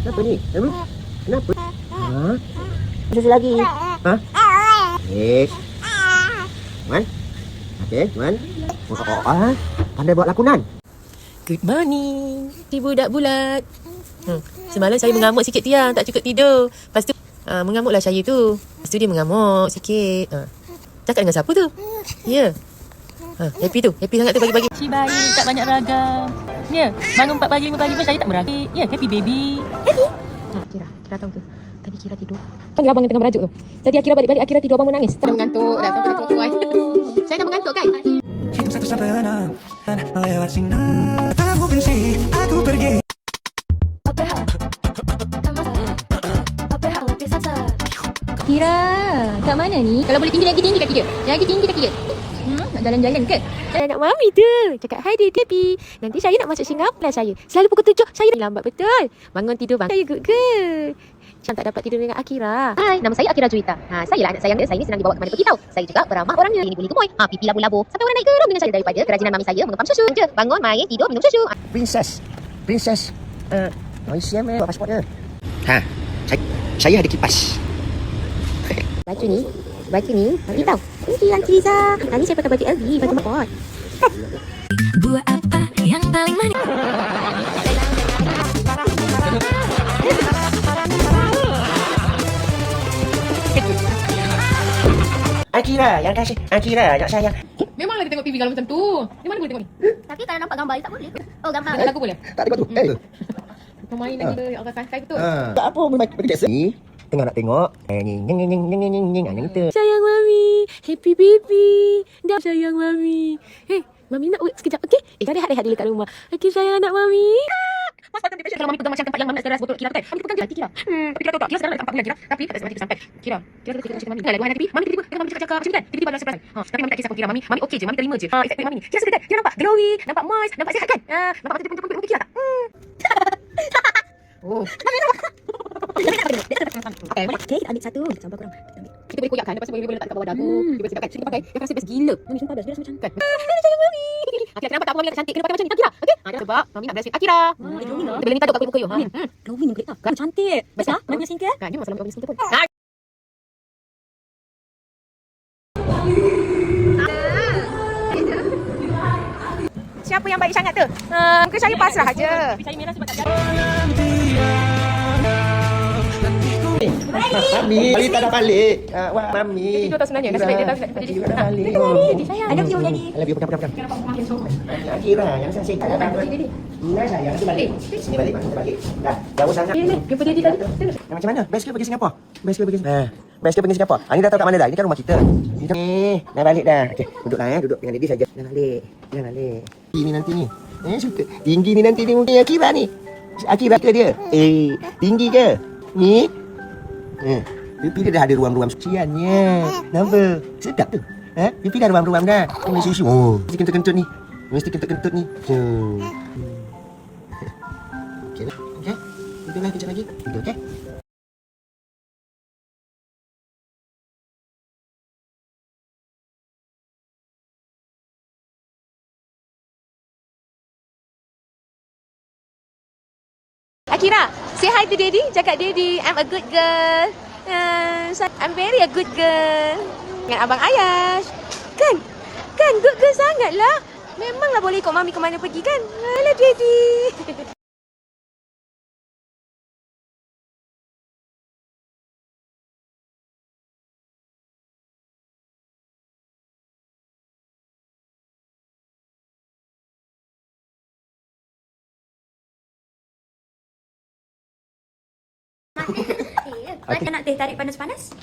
Kenapa ni? Kenapa? Ha? Susu lagi. Ha? Yes. Man? Okey, Man. Pandai buat lakonan. Good morning, si budak bulat. Semalam saya mengamuk sikit tiang, tak cukup tidur. Lepas tu mengamuklah saya tu. Lepas tu dia mengamuk sikit. Cakap dengan siapa tu? Ya. Happy tu. Happy sangat tu pagi-pagi. Si bayi tak banyak ragam. Ya, bangun 4 pagi 5 pagi pun saya tak meragam. Ya, happy baby. Happy. Kira tahu ke? Tadi Kira tidur. Panggil abang yang tengah merajuk tu. Tadi Akira balik-balik, Akira tidur, abang menangis. Saya mengantuk dah sampai tengok suai. Saya dah mengantuk kan? Hidup satu sabana lewat sinar. Aku benci, aku pergi. Kira, kat mana ni? Kalau boleh tinggi lagi tinggi kaki dia. Lagi tinggi kaki dia. Nak jalan-jalan ke? Saya nak mami tu. Cakap hi dia happy. Nanti saya nak masuk Singapura saya. Selalu pukul 7. Saya lambat betul. Bangun tidur bang. Saya good girl. Macam tak dapat tidur dengan Akira. Hai, nama saya Akira Juwita. Saya lah anak sayang dia. Saya ni senang dibawa ke mana pergi tahu. Saya juga beramah orangnya. Ini boleh gemoy. Pipi labu-labu. Sampai orang naik geram dengan saya daripada kerajinan mami saya mengempam susu. Je, bangun, main, tidur, minum susu. Princess. Malaysia mana buat pasport dia? Ha. Saya ada kipas. Baju ni, nanti tahu. Ini Aunty Liza. Hari ni saya pakai baju LV, baju mapot. Buah apa yang paling manis? Akira yang kasih. Akira yang sayang. Memanglah dia tengok TV kalau macam tu. Di mana boleh tengok ni? Tapi kalau nampak gambar tak boleh. Oh, gambar. Tak lagu boleh? Tak ada batu. Pemain lagi ke orang santai betul. Tak apa bagi Jackson. Ni tengah nak tengok. Yang tu. Sayang mami. Happy baby. Dah sayang mami. Mami nak sekejap, okey? Kau rehat dulu kat rumah. Okey, sayang anak mami. Mas patut dia kalau mami pegang macam tempat yang mami nak teras botol Kira kan. Mami pegang je hati Kira. Tapi Kira tahu tak? Kira sekarang dah 4 bulan Kira. Tapi tak sempat sampai. Kira tu kita cerita mami. Dah lagu hari mami tiba-tiba dengan mami cakap macam ni kan. Tiba-tiba ada surprise. Tapi mami tak kisah pun Kira. Mami okey je. Mami terima je. Efek mami ni. Kira suka kan? Kira nampak glowy, nampak moist, nampak sihat kan? Nampak macam dia pun Kira tak? Oh. Okay, kita ambil satu. Sampai kurang. Kita boleh koyakkan. Lepas tu boleh letak kat bawah dagu. Dia boleh sedap kan? Kita pakai. Dia rasa best gila. Mami sumpah best. Dia rasa macam Kan? Sayang mami. Akira nampak tak mami nak cantik. Kena pakai macam ni. Akira. Okey? Sebab mami nak bless with Akira. Kita boleh minta duk kat kulit muka you. glowing kulit tau. Cantik. Best lah. Mana punya skincare? Kan? Dia masalah mami skincare pun. Siapa yang baik sangat tu? Muka saya pasrah aje. Saya merah sebab tak jadi. Mami, Mami tak dah balik. Wah, Mami. Dia tahu sebenarnya. Nasib baik dia tahu tak jadi. Dia dah balik. I love you, Daddy. I love you, pegang. Akira, yang saya tak ada. Ini sayang, nanti balik. Sini balik, balik. Dah, jauh sangat. Jumpa dia tadi. Macam mana? Best ke pergi Singapura? Best ke pergi Singapura? Ini dah tahu kat mana dah? Ini kan rumah kita. Ni, dah balik dah. Okey, duduklah duduk dengan Daddy saja. Jangan balik. Ini nanti ni. Suka. Tinggi ni nanti ni mungkin Akira ni. Akira ke dia? Tinggi ke? Ni. Pipi dia dah ada ruam-ruam suciannya. Nampak? Sedap tu. Pipi dah ada ruam-ruam dah. Mesti susu. Oh, mesti kentut-kentut ni. Okey lah. Okey. Tidurlah kejap lagi. Tidur, okey? Akira, say hi to Daddy. Cakap Daddy, I'm a good girl. I'm very a good girl. Dengan Abang Ayash. Kan good girl sangat lah. Memanglah boleh ikut Mami ke mana pergi kan? Alah Daddy. Nak teh tarik panas-panas?